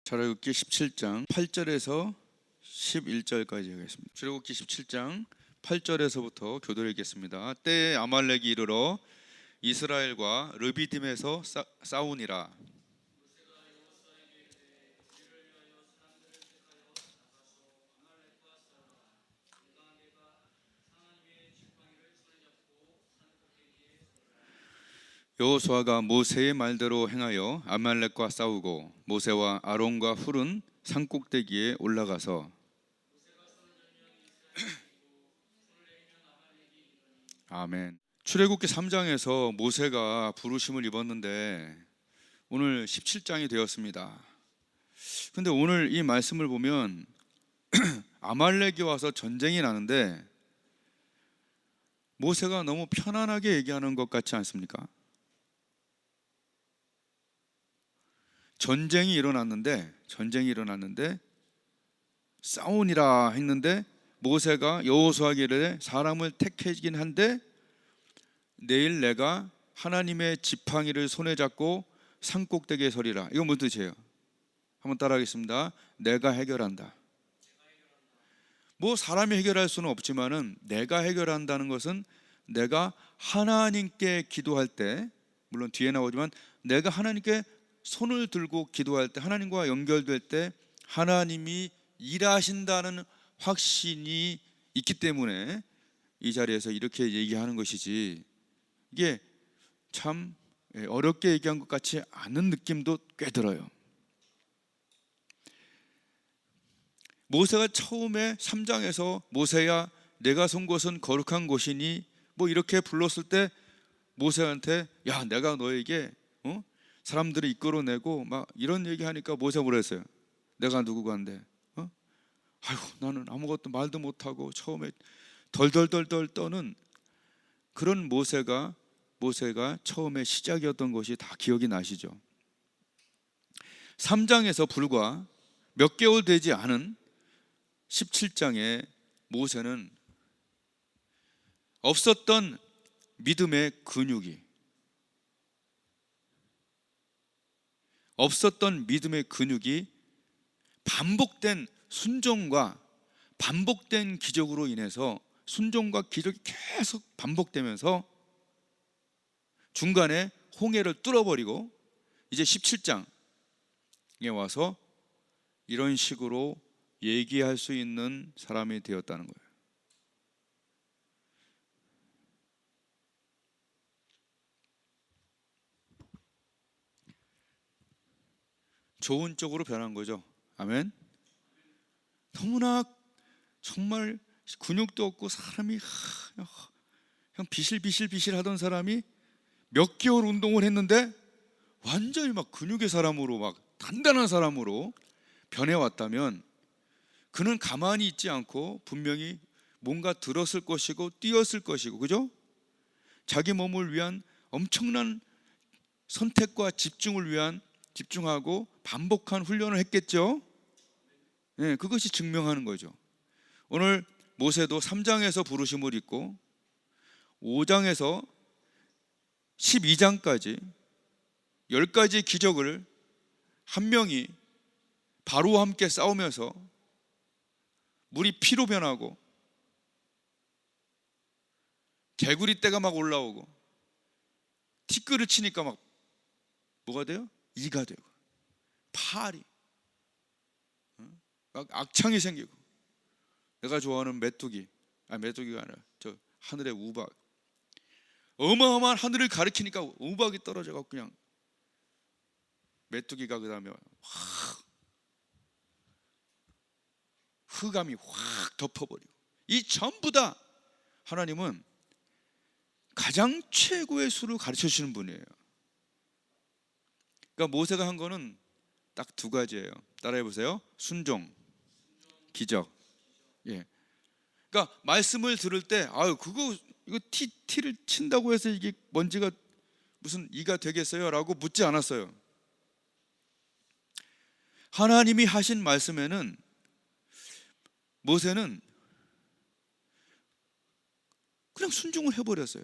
출애굽기 17장 8절에서 11절까지 하겠습니다. 출애굽기 17장 8절에서부터 교도를 읽겠습니다. 때에 아말렉이 이르러 이스라엘과 르비딤에서 싸우니라. 여호수아가 모세의 말대로 행하여 아말렉과 싸우고 모세와 아론과 훌은 산꼭대기에 올라가서 아멘. 출애굽기 3장에서 모세가 부르심을 입었는데 오늘 17장이 되었습니다. 근데 오늘 이 말씀을 보면 아말렉이 와서 전쟁이 나는데 모세가 너무 편안하게 얘기하는 것 같지 않습니까? 전쟁이 일어났는데 싸우니라 했는데 모세가 여호수아에게 이르되 사람을 택해지긴 한데 내일 내가 하나님의 지팡이를 손에 잡고 산꼭대기에 서리라. 이건 무슨 뜻이에요? 한번 따라하겠습니다. 내가 해결한다. 뭐 사람이 해결할 수는 없지만은 내가 해결한다는 것은 내가 하나님께 기도할 때, 물론 뒤에 나오지만 내가 하나님께 손을 들고 기도할 때, 하나님과 연결될 때 하나님이 일하신다는 확신이 있기 때문에 이 자리에서 이렇게 얘기하는 것이지, 이게 참 어렵게 얘기한 것 같지 않은 느낌도 꽤 들어요. 모세가 처음에 3장에서 모세야 내가 선 곳은 거룩한 곳이니 뭐 이렇게 불렀을 때 모세한테 야 내가 너에게 사람들을 이끌어내고 막 이런 얘기하니까 모세가 뭐라 했어요? 내가 누구가 한데? 아이고 나는 아무것도 말도 못하고 처음에 덜덜덜덜 떠는 그런 모세가 처음에 시작이었던 것이 다 기억이 나시죠? 3장에서 불과 몇 개월 되지 않은 17장에 모세는 없었던 믿음의 근육이, 반복된 순종과 반복된 기적으로 인해서 순종과 기적이 계속 반복되면서 중간에 홍해를 뚫어버리고 이제 17장에 와서 이런 식으로 얘기할 수 있는 사람이 되었다는 거예요. 좋은 쪽으로 변한 거죠. 아멘. 너무나 정말 근육도 없고 사람이 그냥 비실비실 하던 사람이 몇 개월 운동을 했는데 완전히 막 근육의 사람으로, 막 단단한 사람으로 변해왔다면 그는 가만히 있지 않고 분명히 뭔가 들었을 것이고 뛰었을 것이고, 그죠? 자기 몸을 위한 엄청난 선택과 집중하고 반복한 훈련을 했겠죠. 네, 그것이 증명하는 거죠. 오늘 모세도 3장에서 부르심을 입고 5장에서 12장까지 10가지 기적을 한 명이 바로와 함께 싸우면서 물이 피로 변하고 개구리 떼가 막 올라오고 티끌을 치니까 막 뭐가 돼요? 이가 되고 파리 막 악창이 생기고, 내가 좋아하는 메뚜기가 아니라 저 하늘의 우박, 어마어마한 하늘을 가리키니까 우박이 떨어져가지고 그냥 메뚜기가 그 다음에 흑암이 확 덮어버리고, 이 전부 다 하나님은 가장 최고의 수를 가르쳐 주시는 분이에요. 그러니까 모세가 한 거는 딱 두 가지예요. 따라해 보세요. 순종, 기적. 예. 그러니까 말씀을 들을 때 이거 티를 친다고 해서 이게 먼지가 무슨 이가 되겠어요? 라고 묻지 않았어요. 하나님이 하신 말씀에는 모세는 그냥 순종을 해버렸어요.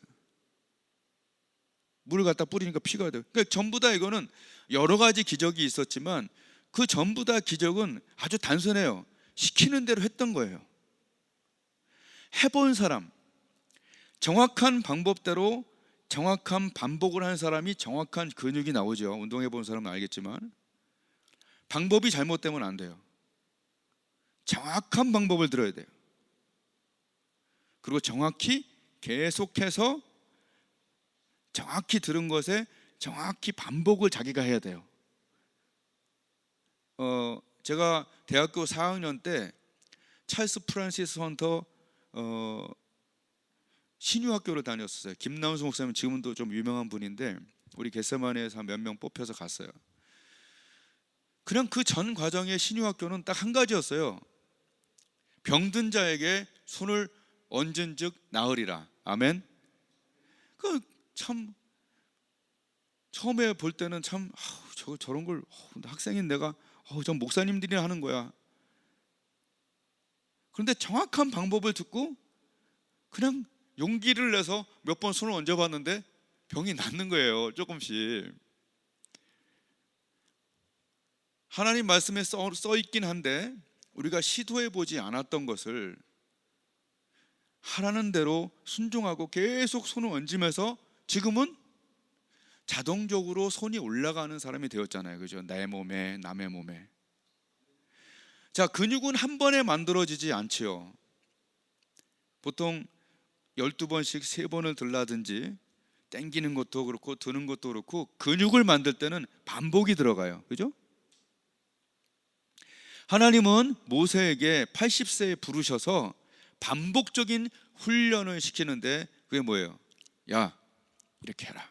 물을 갖다 뿌리니까 피가 돼요. 그러니까 전부 다 이거는 여러 가지 기적이 있었지만 그 전부 다 기적은 아주 단순해요. 시키는 대로 했던 거예요. 해본 사람, 정확한 방법대로 정확한 반복을 하는 사람이 정확한 근육이 나오죠. 운동해본 사람은 알겠지만 방법이 잘못되면 안 돼요. 정확한 방법을 들어야 돼요. 그리고 정확히 계속해서 정확히 들은 것에 정확히 반복을 자기가 해야 돼요. 제가 대학교 4학년 때 찰스 프란시스 헌터 신유학교를 다녔었어요. 김남수 목사님 지금도 좀 유명한 분인데 우리 겟세마네에서 몇 명 뽑혀서 갔어요. 그냥 그 전 과정의 신유학교는 딱 한 가지였어요. 병든 자에게 손을 얹은즉 나으리라. 아멘. 그 참 처음에 볼 때는 참 저런 걸 학생인 내가 전 목사님들이 하는 거야. 그런데 정확한 방법을 듣고 그냥 용기를 내서 몇 번 손을 얹어봤는데 병이 낫는 거예요. 조금씩. 하나님 말씀에 써 있긴 한데 우리가 시도해보지 않았던 것을 하라는 대로 순종하고 계속 손을 얹으면서 지금은 자동적으로 손이 올라가는 사람이 되었잖아요. 그죠? 내 몸에, 남의 몸에. 자, 근육은 한 번에 만들어지지 않지요. 보통 12번씩 3번을 들라든지 당기는 것도 그렇고 드는 것도 그렇고 근육을 만들 때는 반복이 들어가요. 그죠? 하나님은 모세에게 80세에 부르셔서 반복적인 훈련을 시키는데 그게 뭐예요? 야, 이렇게 해라.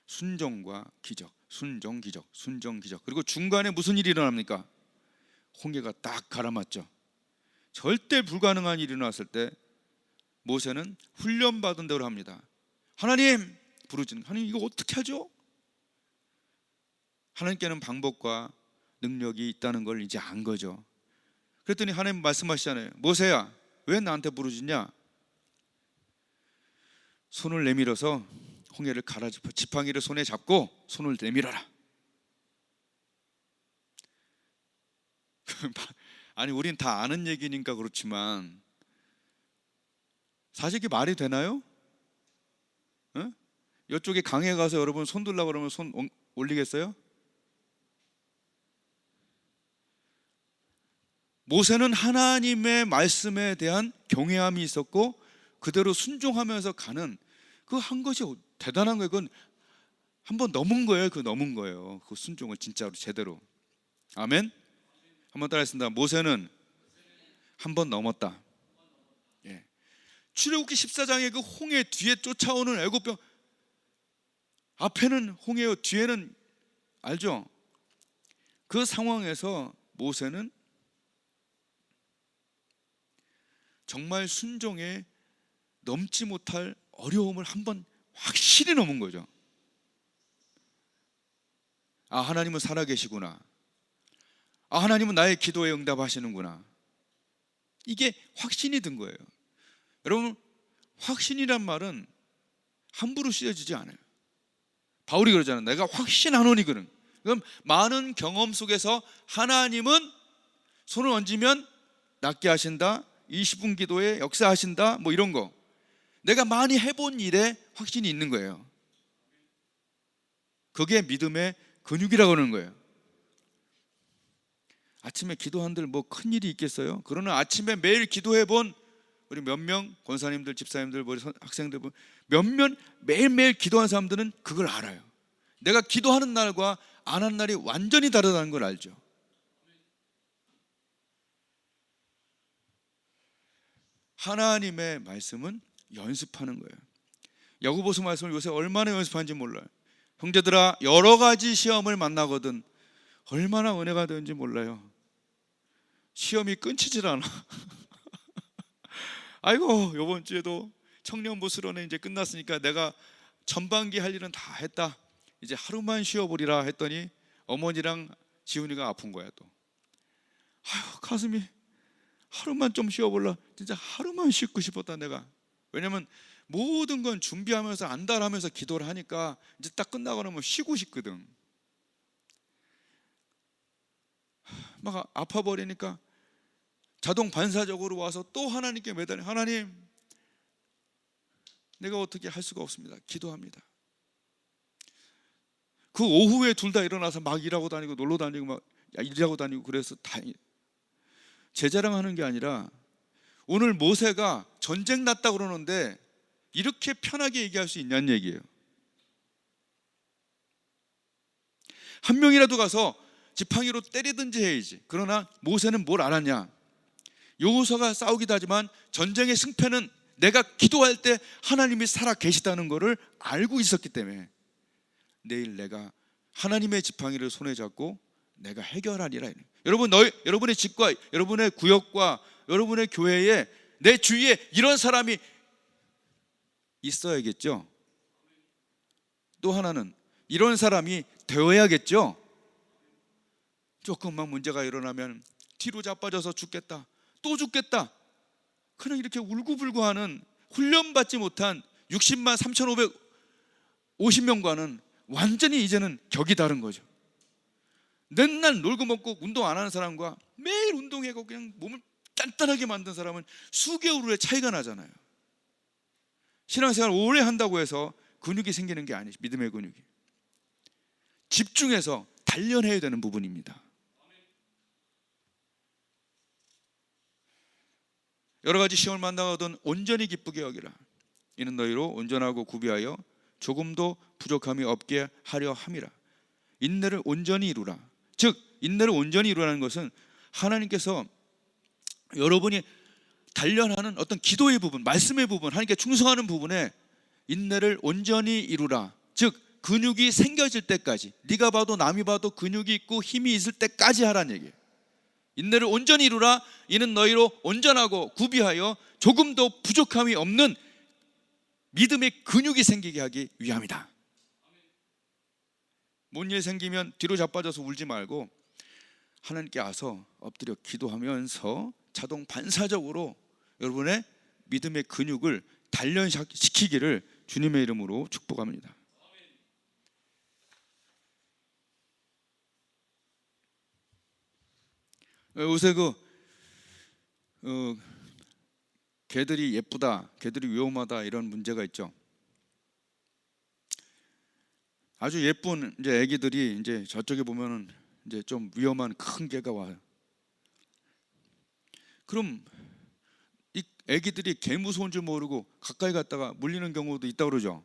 순종과 기적, 순종, 기적, 순종, 기적. 그리고 중간에 무슨 일이 일어납니까? 홍해가 딱 가라앉죠. 절대 불가능한 일이 일어났을 때 모세는 훈련받은 대로 합니다. 하나님 부르짖는, 하나님 이거 어떻게 하죠? 하나님께는 방법과 능력이 있다는 걸 이제 안 거죠. 그랬더니 하나님 말씀하시잖아요. 모세야, 왜 나한테 부르짖냐? 손을 내밀어서 홍해를 갈아짚어 지팡이를 손에 잡고 손을 내밀어라. 아니 우린 다 아는 얘기니까 그렇지만 사실 이게 말이 되나요? 어? 이쪽에 강에 가서 여러분 손 들라고 그러면 손 올리겠어요? 모세는 하나님의 말씀에 대한 경외함이 있었고 그대로 순종하면서 가는 그 한 것이 대단한 거예요. 그건 한번 넘은 거예요. 그 넘은 거예요. 그 순종을 진짜로 제대로. 아멘. 한번 따라했습니다. 모세는 한 번 넘었다. 예. 출애굽기 14장의 그 홍해 뒤에 쫓아오는 애굽병, 앞에는 홍해요, 뒤에는 알죠? 그 상황에서 모세는 정말 순종에 넘지 못할 어려움을 한번 확실히 넘은 거죠. 아, 하나님은 살아계시구나. 아, 하나님은 나의 기도에 응답하시는구나. 이게 확신이 든 거예요. 여러분, 확신이란 말은 함부로 쓰여지지 않아요. 바울이 그러잖아요. 내가 확신하노니거든. 그럼 많은 경험 속에서 하나님은 손을 얹으면 낫게 하신다, 20분 기도에 역사하신다, 뭐 이런 거. 내가 많이 해본 일에 확신이 있는 거예요. 그게 믿음의 근육이라고 하는 거예요. 아침에 기도한들 뭐 큰일이 있겠어요? 그러나 아침에 매일 기도해본 우리 몇 명 권사님들, 집사님들, 학생들 몇몇 매일매일 기도한 사람들은 그걸 알아요. 내가 기도하는 날과 안 하는 날이 완전히 다르다는 걸 알죠. 하나님의 말씀은 연습하는 거예요. 야고보서 말씀을 요새 얼마나 연습하는지 몰라요. 형제들아, 여러 가지 시험을 만나거든 얼마나 은혜가 되는지 몰라요. 시험이 끊치질 않아. 아이고, 이번 주에도 청년부 수련회 이제 끝났으니까 내가 전반기 할 일은 다 했다. 이제 하루만 쉬어보리라 했더니 어머니랑 지훈이가 아픈 거야 또. 아유, 가슴이 하루만 좀 쉬어볼라. 진짜 하루만 쉬고 싶었다 내가. 왜냐면 모든 건 준비하면서 안달하면서 기도를 하니까 이제 딱 끝나고 나면 쉬고 싶거든. 막 아파 버리니까 자동 반사적으로 와서 또 하나님께 매달려, 하나님, 내가 어떻게 할 수가 없습니다. 기도합니다. 그 오후에 둘 다 일어나서 막 일하고 다니고 놀러 다니고 막 일하고 다니고 그래서 다행이에요. 제 자랑하는 게 아니라 오늘 모세가 전쟁 났다 그러는데 이렇게 편하게 얘기할 수 있냐는 얘기예요. 한 명이라도 가서 지팡이로 때리든지 해야지. 그러나 모세는 뭘 알았냐? 여호수아가 싸우기도 하지만 전쟁의 승패는 내가 기도할 때 하나님이 살아 계시다는 것을 알고 있었기 때문에 내일 내가 하나님의 지팡이를 손에 잡고 내가 해결하리라. 여러분, 여러분의 집과 여러분의 구역과 여러분의 교회에 내 주위에 이런 사람이 있어야겠죠. 또 하나는 이런 사람이 되어야겠죠. 조금만 문제가 일어나면 뒤로 자빠져서 죽겠다, 또 죽겠다, 그냥 이렇게 울고불고하는 훈련받지 못한 60만 3,550명과는 완전히 이제는 격이 다른 거죠. 맨날 놀고 먹고 운동 안 하는 사람과 매일 운동하고 그냥 몸을 단단하게 만든 사람은 수개월 후에 차이가 나잖아요. 신앙생활 오래 한다고 해서 근육이 생기는 게 아니죠. 믿음의 근육이 집중해서 단련해야 되는 부분입니다. 여러 가지 시험을 만나거든 온전히 기쁘게 여기라. 이는 너희로 온전하고 구비하여 조금도 부족함이 없게 하려 함이라. 인내를 온전히 이루라. 즉 인내를 온전히 이루라는 것은 하나님께서 여러분이 단련하는 어떤 기도의 부분, 말씀의 부분, 하나님께 충성하는 부분에 인내를 온전히 이루라. 즉 근육이 생겨질 때까지, 네가 봐도 남이 봐도 근육이 있고 힘이 있을 때까지 하라는 얘기예요. 인내를 온전히 이루라. 이는 너희로 온전하고 구비하여 조금도 부족함이 없는 믿음의 근육이 생기게 하기 위함이다. 뭔 일 생기면 뒤로 자빠져서 울지 말고 하나님께 와서 엎드려 기도하면서 자동 반사적으로 여러분의 믿음의 근육을 단련시키기를 주님의 이름으로 축복합니다. 요새 개들이 예쁘다, 개들이 위험하다 이런 문제가 있죠. 아주 예쁜 이제 애기들이 이제 저쪽에 보면은 이제 좀 위험한 큰 개가 와요. 그럼 이 애기들이 개 무서운 줄 모르고 가까이 갔다가 물리는 경우도 있다고 그러죠.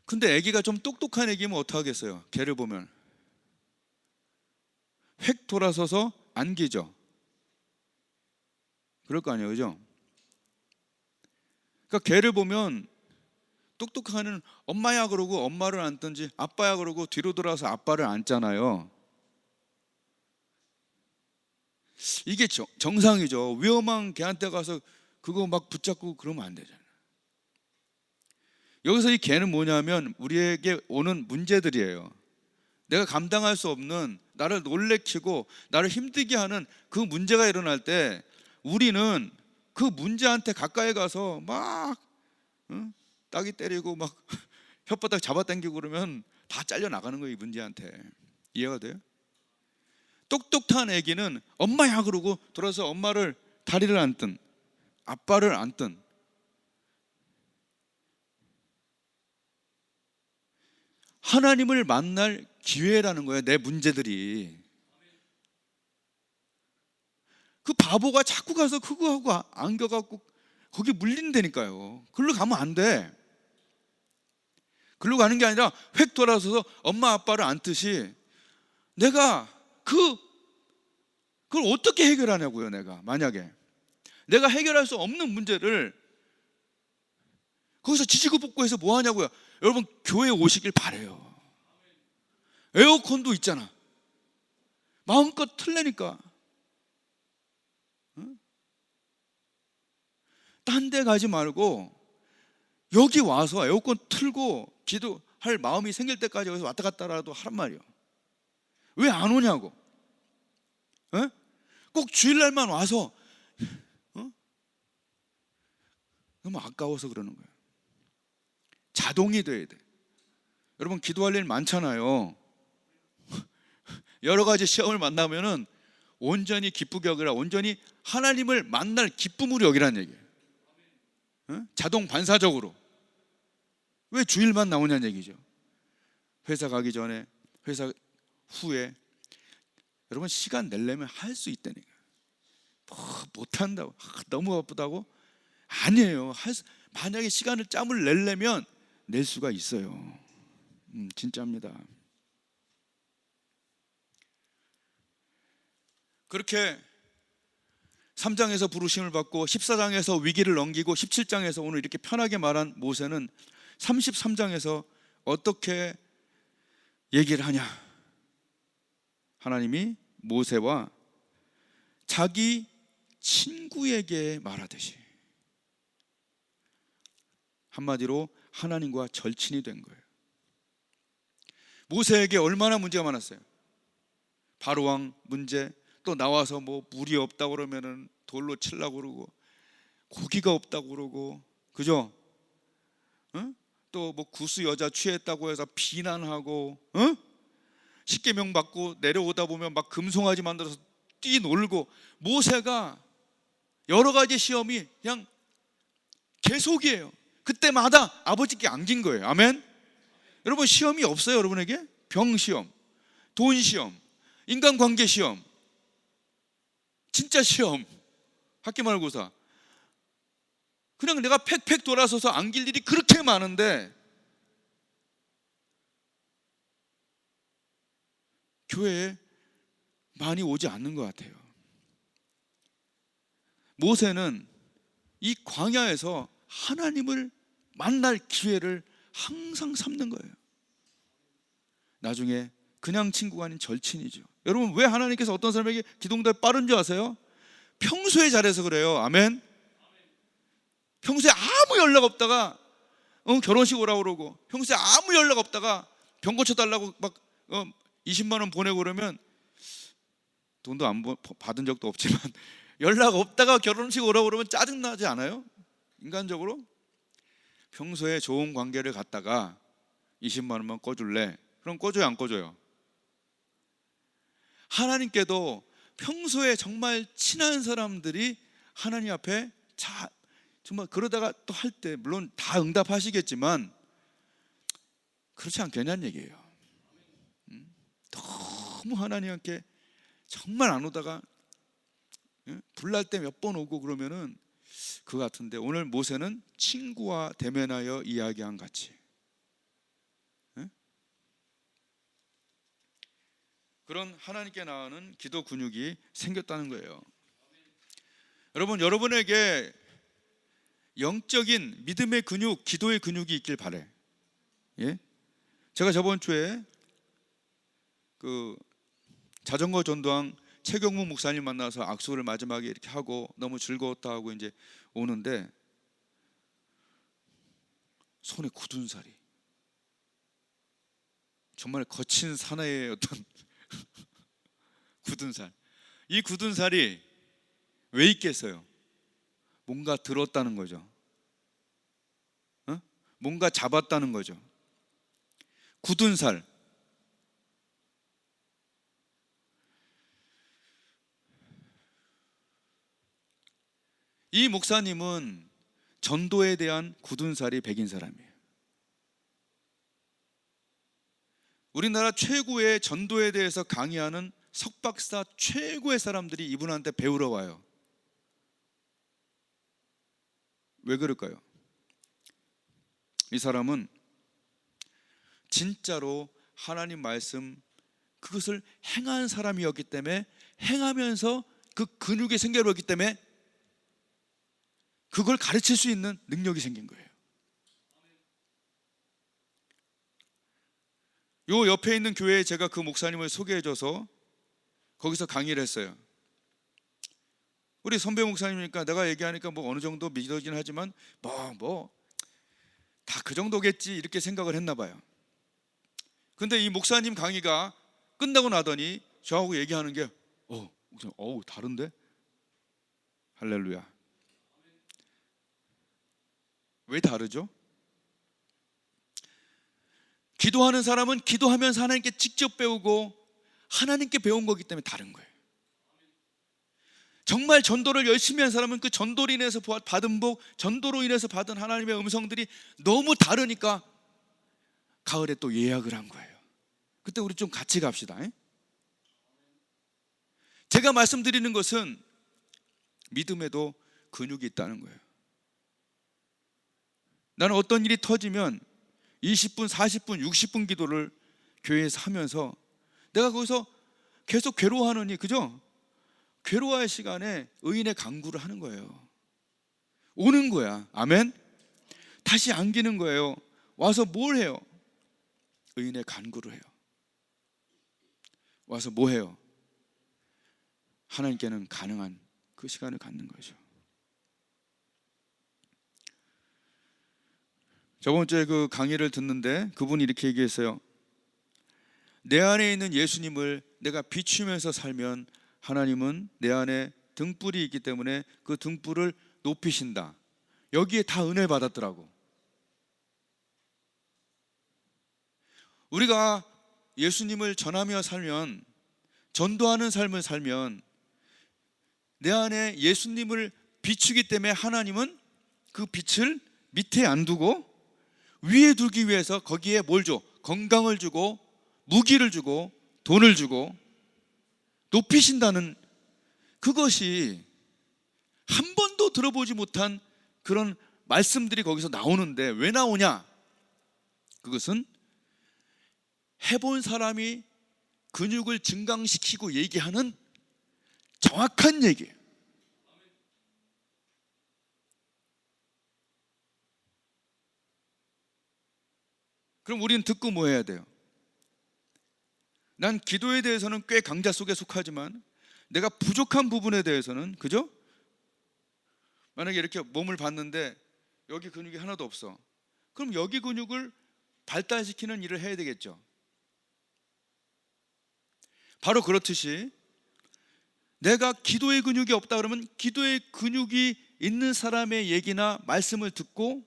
근데 애기가 좀 똑똑한 애기면 어떡하겠어요? 개를 보면 획 돌아서서 안기죠. 그럴 거 아니에요, 그죠? 그러니까 개를 보면 똑똑한 엄마야 그러고 엄마를 안든지 아빠야 그러고 뒤로 돌아서 아빠를 안잖아요. 이게 정상이죠. 위험한 개한테 가서 그거 막 붙잡고 그러면 안 되잖아요. 여기서 이 개는 뭐냐면 우리에게 오는 문제들이에요. 내가 감당할 수 없는, 나를 놀래키고 나를 힘들게 하는 그 문제가 일어날 때 우리는 그 문제한테 가까이 가서 막 따기 때리고 막 혓바닥 잡아당기고 그러면 다 잘려 나가는 거예요, 이 문제한테. 이해가 돼요? 똑똑한 애기는 엄마야 그러고 돌아서 엄마를 다리를 안든 아빠를 안든 하나님을 만날 기회라는 거예요. 내 문제들이. 그 바보가 자꾸 가서 그거하고 안겨갖고 거기 물린다니까요. 그걸로 가면 안 돼. 그걸로 가는 게 아니라 획 돌아서서 엄마 아빠를 안듯이 내가 그걸 어떻게 해결하냐고요. 내가 만약에 내가 해결할 수 없는 문제를 거기서 지지고 볶고 해서 뭐 하냐고요. 여러분 교회 오시길 바래요. 에어컨도 있잖아. 마음껏 틀래니까. 딴 데 가지 말고 여기 와서 에어컨 틀고 기도할 마음이 생길 때까지 여기서 왔다 갔다라도 하란 말이에요. 왜 안 오냐고. 꼭 주일날만 와서 너무 아까워서 그러는 거예요. 자동이 돼야 돼. 여러분 기도할 일 많잖아요. 여러 가지 시험을 만나면은 온전히 기쁘게 여기라, 온전히 하나님을 만날 기쁨으로 여기라는 얘기예요. 자동 반사적으로. 왜 주일만 나오냐는 얘기죠. 회사 가기 전에, 회사 후에 여러분 시간 내려면 할 수 있다니까. 못한다고, 너무 바쁘다고? 아니에요. 만약에 시간을 짬을 내려면 낼 수가 있어요. 진짜입니다. 그렇게 3장에서 부르심을 받고 14장에서 위기를 넘기고 17장에서 오늘 이렇게 편하게 말한 모세는 33장에서 어떻게 얘기를 하냐? 하나님이 모세와 자기 친구에게 말하듯이, 한마디로 하나님과 절친이 된 거예요. 모세에게 얼마나 문제가 많았어요. 바로왕 문제, 또 나와서 뭐 물이 없다고 그러면은 돌로 치려고 그러고, 고기가 없다고 그러고, 그죠? 또 뭐 구스 여자 취했다고 해서 비난하고, 십계명 받고 내려오다 보면 막 금송아지 만들어서 뛰놀고, 모세가 여러 가지 시험이 그냥 계속이에요. 그때마다 아버지께 안긴 거예요. 아멘. 여러분 시험이 없어요. 여러분에게 병 시험, 돈 시험, 인간관계 시험, 진짜 시험, 학기말고사. 그냥 내가 팩팩 돌아서서 안길 일이 그렇게 많은데 교회에 많이 오지 않는 것 같아요. 모세는 이 광야에서 하나님을 만날 기회를 항상 삼는 거예요. 나중에 그냥 친구가 아닌 절친이죠. 여러분 왜 하나님께서 어떤 사람에게 기도응답이 빠른 줄 아세요? 평소에 잘해서 그래요. 아멘. 평소에 아무 연락 없다가 결혼식 오라고 그러고, 평소에 아무 연락 없다가 병 고쳐달라고 막 20만 원 보내고 그러면, 돈도 안 받은 적도 없지만 연락 없다가 결혼식 오라고 그러면 짜증나지 않아요? 인간적으로. 평소에 좋은 관계를 갖다가 20만 원만 꺼줄래? 그럼 꺼줘요 안 꺼줘요? 하나님께도 평소에 정말 친한 사람들이 하나님 앞에 정말 그러다가 또 할 때 물론 다 응답하시겠지만 그렇지 않겠냐는 얘기예요. 너무 하나님께 정말 안 오다가 불날 때 몇 번 오고 그러면은 그거 같은데, 오늘 모세는 친구와 대면하여 이야기한 같이 그런 하나님께 나아가는 기도 근육이 생겼다는 거예요. 여러분, 여러분에게 영적인 믿음의 근육, 기도의 근육이 있길 바래. 예? 제가 저번 주에 그 자전거 전도왕 최경무 목사님 만나서 악수를 마지막에 이렇게 하고 너무 즐거웠다 하고 이제 오는데, 손에 굳은 살이, 정말 거친 사나이의 어떤 굳은 살. 이 굳은 살이 왜 있겠어요? 뭔가 들었다는 거죠. 뭔가 잡았다는 거죠. 굳은 살. 이 목사님은 전도에 대한 굳은 살이 백인 사람이에요. 우리나라 최고의 전도에 대해서 강의하는 석박사 최고의 사람들이 이분한테 배우러 와요. 왜 그럴까요? 이 사람은 진짜로 하나님 말씀 그것을 행한 사람이었기 때문에, 행하면서 그 근육이 생겨버렸기 때문에 그걸 가르칠 수 있는 능력이 생긴 거예요. 요 옆에 있는 교회에 제가 그 목사님을 소개해줘서 거기서 강의를 했어요. 우리 선배 목사님이니까 내가 얘기하니까 뭐 어느 정도 믿어지긴 하지만 뭐 다 그 정도겠지 이렇게 생각을 했나 봐요. 근데 이 목사님 강의가 끝나고 나더니 저하고 얘기하는 게 다른데? 할렐루야. 왜 다르죠? 기도하는 사람은 기도하면서 하나님께 직접 배우고, 하나님께 배운 거기 때문에 다른 거예요. 정말 전도를 열심히 한 사람은 그 전도로 인해서 받은 복, 전도로 인해서 받은 하나님의 음성들이 너무 다르니까 가을에 또 예약을 한 거예요. 그때 우리 좀 같이 갑시다. 제가 말씀드리는 것은 믿음에도 근육이 있다는 거예요. 나는 어떤 일이 터지면 20분, 40분, 60분 기도를 교회에서 하면서 내가 거기서 계속 괴로워하느니, 그죠? 괴로워할 시간에 의인의 간구를 하는 거예요. 오는 거야. 아멘? 다시 안기는 거예요. 와서 뭘 해요? 의인의 간구를 해요. 와서 뭐 해요? 하나님께는 가능한 그 시간을 갖는 거죠. 저번 주에 그 강의를 듣는데 그분이 이렇게 얘기했어요. 내 안에 있는 예수님을 내가 비추면서 살면 하나님은 내 안에 등불이 있기 때문에 그 등불을 높이신다. 여기에 다 은혜 받았더라고. 우리가 예수님을 전하며 살면, 전도하는 삶을 살면 내 안에 예수님을 비추기 때문에 하나님은 그 빛을 밑에 안 두고 위에 두기 위해서 거기에 뭘 줘? 건강을 주고 무기를 주고 돈을 주고 높이신다는, 그것이 한 번도 들어보지 못한 그런 말씀들이 거기서 나오는데 왜 나오냐? 그것은 해본 사람이 근육을 증강시키고 얘기하는 정확한 얘기예요. 그럼 우리는 듣고 뭐 해야 돼요? 난 기도에 대해서는 꽤 강자 속에 속하지만 내가 부족한 부분에 대해서는, 그죠? 만약에 이렇게 몸을 봤는데 여기 근육이 하나도 없어. 그럼 여기 근육을 발달시키는 일을 해야 되겠죠. 바로 그렇듯이 내가 기도의 근육이 없다 그러면 기도의 근육이 있는 사람의 얘기나 말씀을 듣고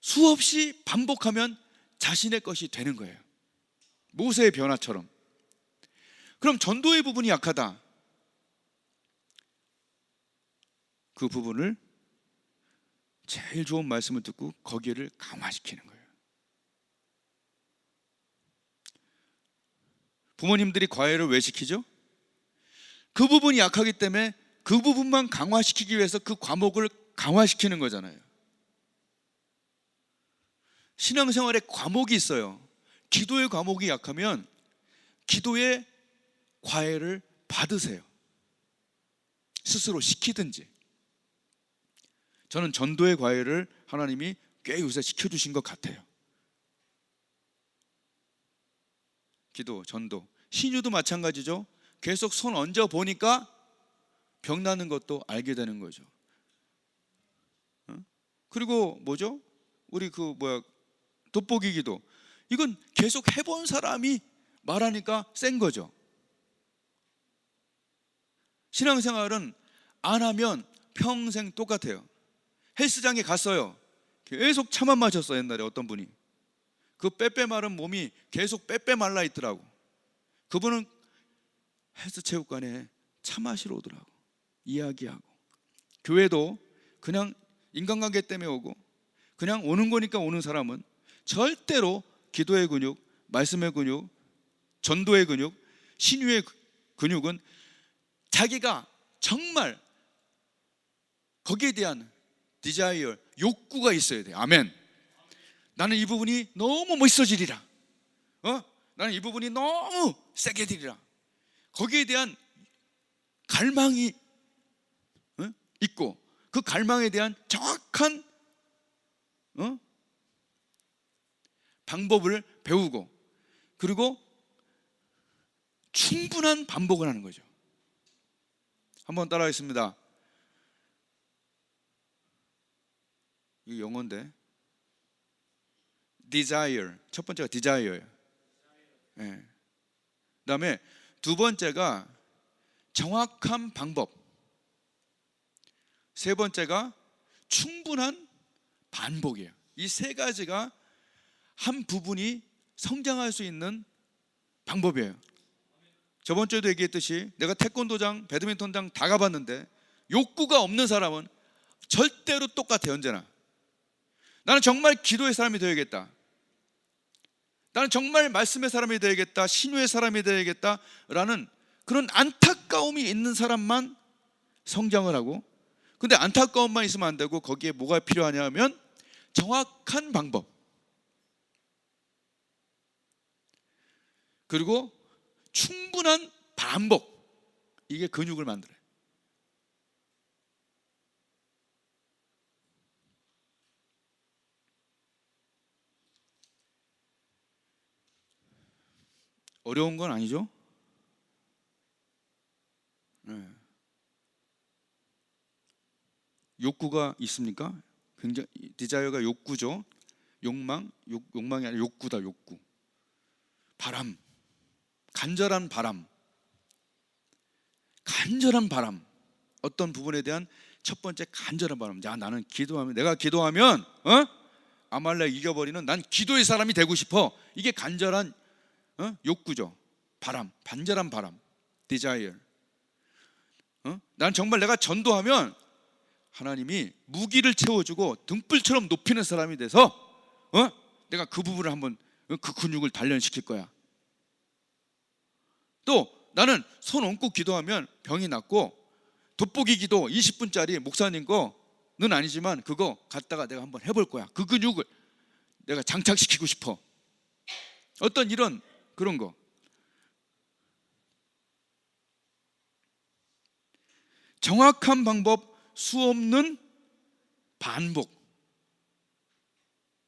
수없이 반복하면 자신의 것이 되는 거예요. 모세의 변화처럼. 그럼 전도의 부분이 약하다. 그 부분을 제일 좋은 말씀을 듣고 거기를 강화시키는 거예요. 부모님들이 과외를 왜 시키죠? 그 부분이 약하기 때문에 그 부분만 강화시키기 위해서 그 과목을 강화시키는 거잖아요. 신앙생활에 과목이 있어요. 기도의 과목이 약하면 기도의 과외를 받으세요. 스스로 시키든지. 저는 전도의 과외를 하나님이 꽤 요새 시켜주신 것 같아요. 기도, 전도. 신유도 마찬가지죠. 계속 손 얹어 보니까 병 나는 것도 알게 되는 거죠. 그리고 뭐죠? 우리 돋보기 기도. 이건 계속 해본 사람이 말하니까 센 거죠. 신앙생활은 안 하면 평생 똑같아요. 헬스장에 갔어요. 계속 차만 마셨어. 옛날에 어떤 분이 그 빼빼 마른 몸이 계속 빼빼 말라 있더라고. 그분은 헬스체육관에 차 마시러 오더라고. 이야기하고. 교회도 그냥 인간관계 때문에 오고 그냥 오는 거니까 오는 사람은 절대로 기도의 근육, 말씀의 근육, 전도의 근육, 신유의 근육은 자기가 정말 거기에 대한 디자이어, 욕구가 있어야 돼요. 아멘. 나는 이 부분이 너무 멋있어지리라. 나는 이 부분이 너무 세게 되리라. 거기에 대한 갈망이 있고 그 갈망에 대한 정확한 방법을 배우고 그리고 충분한 반복을 하는 거죠. 한번 따라하겠습니다. 이거 영어인데 desire, 첫 번째가 desire예요. 네. 그다음에 두 번째가 정확한 방법, 세 번째가 충분한 반복이에요. 이 세 가지가 한 부분이 성장할 수 있는 방법이에요. 저번 주에도 얘기했듯이 내가 태권도장, 배드민턴장 다 가봤는데 욕구가 없는 사람은 절대로 똑같아요. 언제나 나는 정말 기도의 사람이 되어야겠다, 나는 정말 말씀의 사람이 되어야겠다, 신유의 사람이 되어야겠다라는 그런 안타까움이 있는 사람만 성장을 하고, 근데 안타까움만 있으면 안 되고 거기에 뭐가 필요하냐 하면 정확한 방법, 그리고 충분한 반복, 이게 근육을 만들어요. 어려운 건 아니죠? 네. 욕구가 있습니까? 굉장히 디자이어가 욕구죠. 욕망이 아니라 욕구다. 욕구, 바람, 간절한 바람, 어떤 부분에 대한 첫 번째 간절한 바람. 야, 나는 기도하면, 내가 기도하면 아말렉 이겨버리는, 난 기도의 사람이 되고 싶어. 이게 간절한 욕구죠. 바람, 간절한 바람, 디자이어. 난 정말 내가 전도하면 하나님이 무기를 채워주고 등불처럼 높이는 사람이 돼서 내가 그 부분을 한번, 그 근육을 단련시킬 거야. 또 나는 손 얹고 기도하면 병이 낫고, 돋보기 기도 20분짜리 목사님 거는 아니지만 그거 갖다가 내가 한번 해볼 거야. 그 근육을 내가 장착시키고 싶어. 어떤 이런 그런 거. 정확한 방법, 수없는 반복,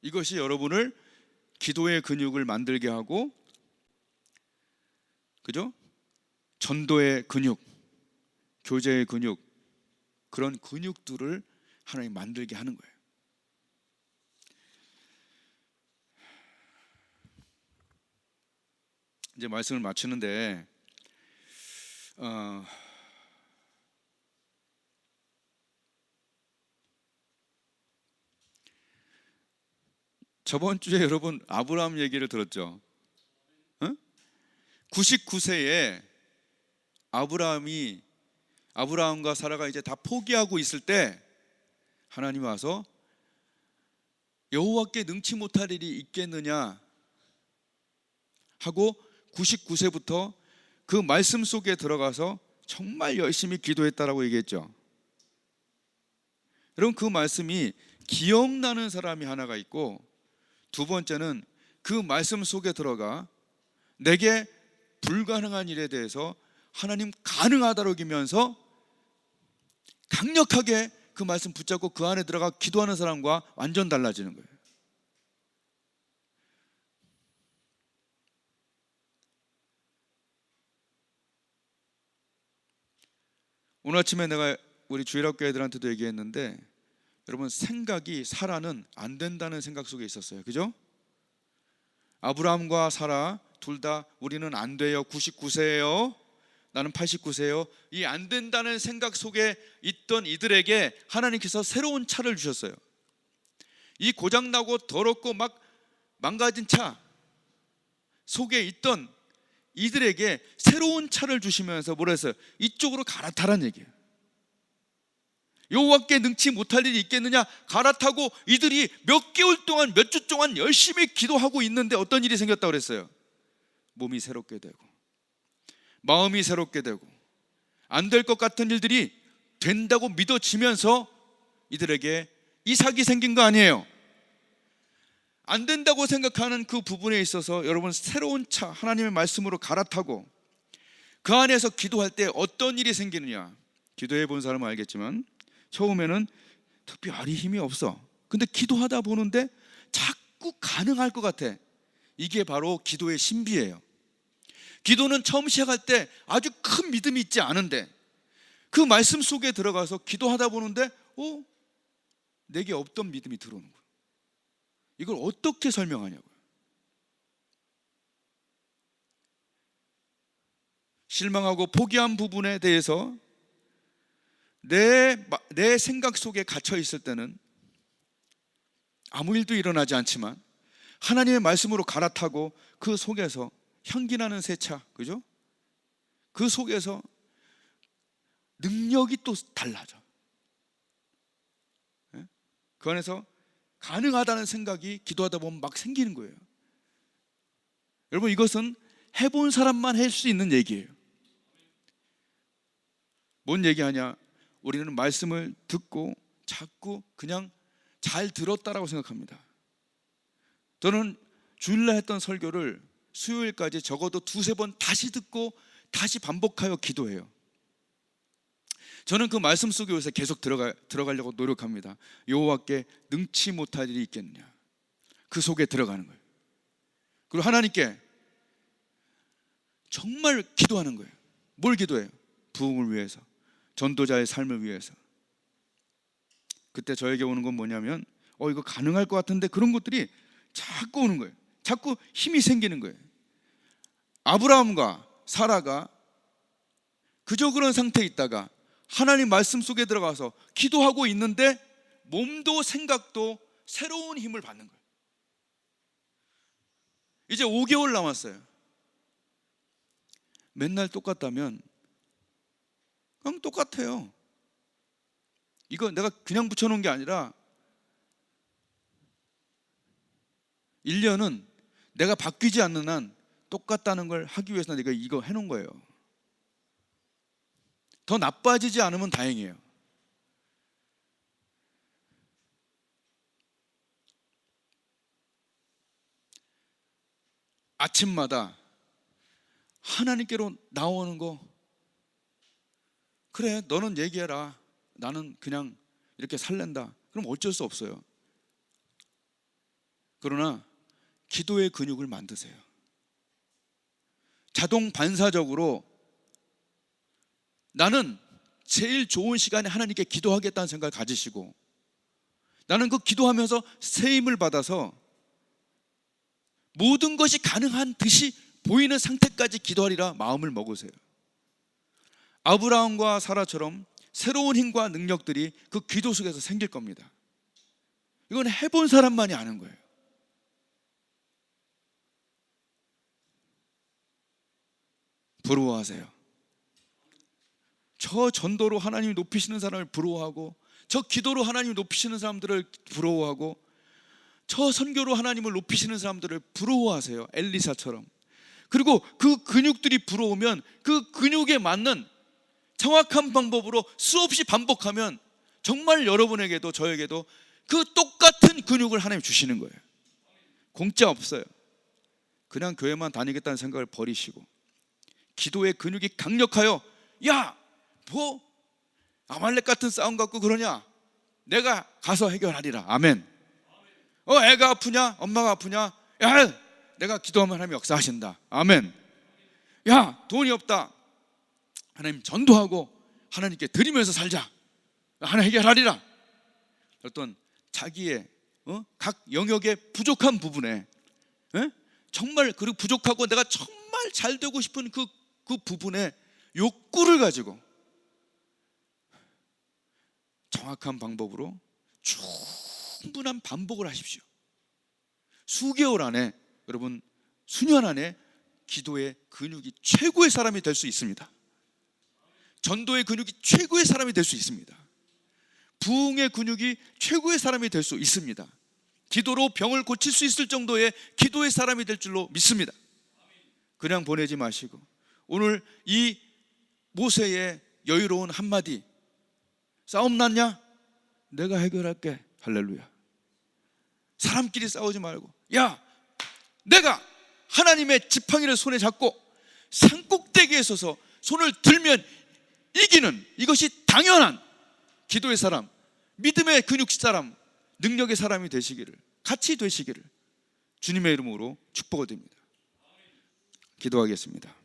이것이 여러분을 기도의 근육을 만들게 하고, 그죠? 전도의 근육, 교제의 근육, 그런 근육들을 하나님 만들게 하는 거예요. 이제 말씀을 마치는데 저번 주에 여러분 아브라함 얘기를 들었죠? 99세에 아브라함과 사라가 이제 다 포기하고 있을 때 하나님이 와서 여호와께 능치 못할 일이 있겠느냐 하고 99세부터 그 말씀 속에 들어가서 정말 열심히 기도했다라고 얘기했죠. 여러분, 그 말씀이 기억나는 사람이 하나가 있고, 두 번째는 그 말씀 속에 들어가 내게 불가능한 일에 대해서 하나님 가능하다고 여기면서 강력하게 그 말씀 붙잡고 그 안에 들어가 기도하는 사람과 완전 달라지는 거예요. 오늘 아침에 내가 우리 주일학교 애들한테도 얘기했는데, 여러분, 생각이, 사라는 안 된다는 생각 속에 있었어요. 그죠? 아브라함과 사라 둘 다 우리는 안 돼요, 99세예요, 나는 89세예요, 이 안 된다는 생각 속에 있던 이들에게 하나님께서 새로운 차를 주셨어요. 이 고장나고 더럽고 막 망가진 차 속에 있던 이들에게 새로운 차를 주시면서 뭐라 했어요? 이쪽으로 갈아타라는 얘기예요. 여호와께 능치 못할 일이 있겠느냐? 갈아타고 이들이 몇 개월 동안, 몇 주 동안 열심히 기도하고 있는데 어떤 일이 생겼다고 그랬어요? 몸이 새롭게 되고, 마음이 새롭게 되고, 안 될 것 같은 일들이 된다고 믿어지면서 이들에게 이삭이 생긴 거 아니에요. 안 된다고 생각하는 그 부분에 있어서 여러분, 새로운 차, 하나님의 말씀으로 갈아타고 그 안에서 기도할 때 어떤 일이 생기느냐? 기도해 본 사람은 알겠지만 처음에는 특별히 힘이 없어. 근데 기도하다 보는데 자꾸 가능할 것 같아. 이게 바로 기도의 신비예요. 기도는 처음 시작할 때 아주 큰 믿음이 있지 않은데 그 말씀 속에 들어가서 기도하다 보는데 내게 없던 믿음이 들어오는 거예요. 이걸 어떻게 설명하냐고요. 실망하고 포기한 부분에 대해서 내 생각 속에 갇혀 있을 때는 아무 일도 일어나지 않지만 하나님의 말씀으로 갈아타고 그 속에서 향기나는 새 차, 그죠? 그 속에서 능력이 또 달라져. 그 안에서 가능하다는 생각이 기도하다 보면 막 생기는 거예요. 여러분, 이것은 해본 사람만 할 수 있는 얘기예요. 뭔 얘기하냐? 우리는 말씀을 듣고 자꾸 그냥 잘 들었다라고 생각합니다. 저는 주일날 했던 설교를 수요일까지 적어도 2-3번 다시 듣고 다시 반복하여 기도해요. 저는 그 말씀 속에 계속 들어가려고 노력합니다. 여호와께 능치 못할 일이 있겠느냐, 그 속에 들어가는 거예요. 그리고 하나님께 정말 기도하는 거예요. 뭘 기도해요? 부흥을 위해서, 전도자의 삶을 위해서. 그때 저에게 오는 건 뭐냐면 이거 가능할 것 같은데, 그런 것들이 자꾸 오는 거예요. 자꾸 힘이 생기는 거예요. 아브라함과 사라가 그저 그런 상태에 있다가 하나님 말씀 속에 들어가서 기도하고 있는데 몸도 생각도 새로운 힘을 받는 거예요. 이제 5개월 남았어요. 맨날 똑같다면 그냥 똑같아요. 이거 내가 그냥 붙여놓은 게 아니라 1년은 내가 바뀌지 않는 한 똑같다는 걸 하기 위해서 내가 이거 해놓은 거예요. 더 나빠지지 않으면 다행이에요. 아침마다 하나님께로 나오는 거, 그래 너는 얘기해라, 나는 그냥 이렇게 살랜다, 그럼 어쩔 수 없어요. 그러나 기도의 근육을 만드세요. 자동 반사적으로 나는 제일 좋은 시간에 하나님께 기도하겠다는 생각을 가지시고, 나는 그 기도하면서 세임을 받아서 모든 것이 가능한 듯이 보이는 상태까지 기도하리라 마음을 먹으세요. 아브라함과 사라처럼 새로운 힘과 능력들이 그 기도 속에서 생길 겁니다. 이건 해본 사람만이 아는 거예요. 부러워하세요. 저 전도로 하나님이 높이시는 사람을 부러워하고, 저 기도로 하나님을 높이시는 사람들을 부러워하고, 저 선교로 하나님을 높이시는 사람들을 부러워하세요. 엘리사처럼. 그리고 그 근육들이 부러우면 그 근육에 맞는 정확한 방법으로 수없이 반복하면 정말 여러분에게도 저에게도 그 똑같은 근육을 하나님 주시는 거예요. 공짜 없어요. 그냥 교회만 다니겠다는 생각을 버리시고 기도의 근육이 강력하여, 야, 뭐 아말렉 같은 싸움 갖고 그러냐, 내가 가서 해결하리라. 아멘. 애가 아프냐, 엄마가 아프냐, 야, 내가 기도하면 하나님 역사하신다. 아멘. 야, 돈이 없다, 하나님 전도하고 하나님께 드리면서 살자. 하나님 해결하리라. 어떤 자기의 각 영역의 부족한 부분에 정말, 그리고 부족하고 내가 정말 잘 되고 싶은 그 부분에 욕구를 가지고 정확한 방법으로 충분한 반복을 하십시오. 수개월 안에, 여러분 수년 안에 기도의 근육이 최고의 사람이 될 수 있습니다. 전도의 근육이 최고의 사람이 될 수 있습니다. 부흥의 근육이 최고의 사람이 될 수 있습니다. 기도로 병을 고칠 수 있을 정도의 기도의 사람이 될 줄로 믿습니다. 그냥 보내지 마시고 오늘 이 모세의 여유로운 한마디, 싸움 났냐? 내가 해결할게. 할렐루야. 사람끼리 싸우지 말고, 야, 내가 하나님의 지팡이를 손에 잡고 산꼭대기에 서서 손을 들면 이기는, 이것이 당연한 기도의 사람, 믿음의 근육 사람, 능력의 사람이 되시기를, 같이 되시기를 주님의 이름으로 축복을 드립니다. 기도하겠습니다.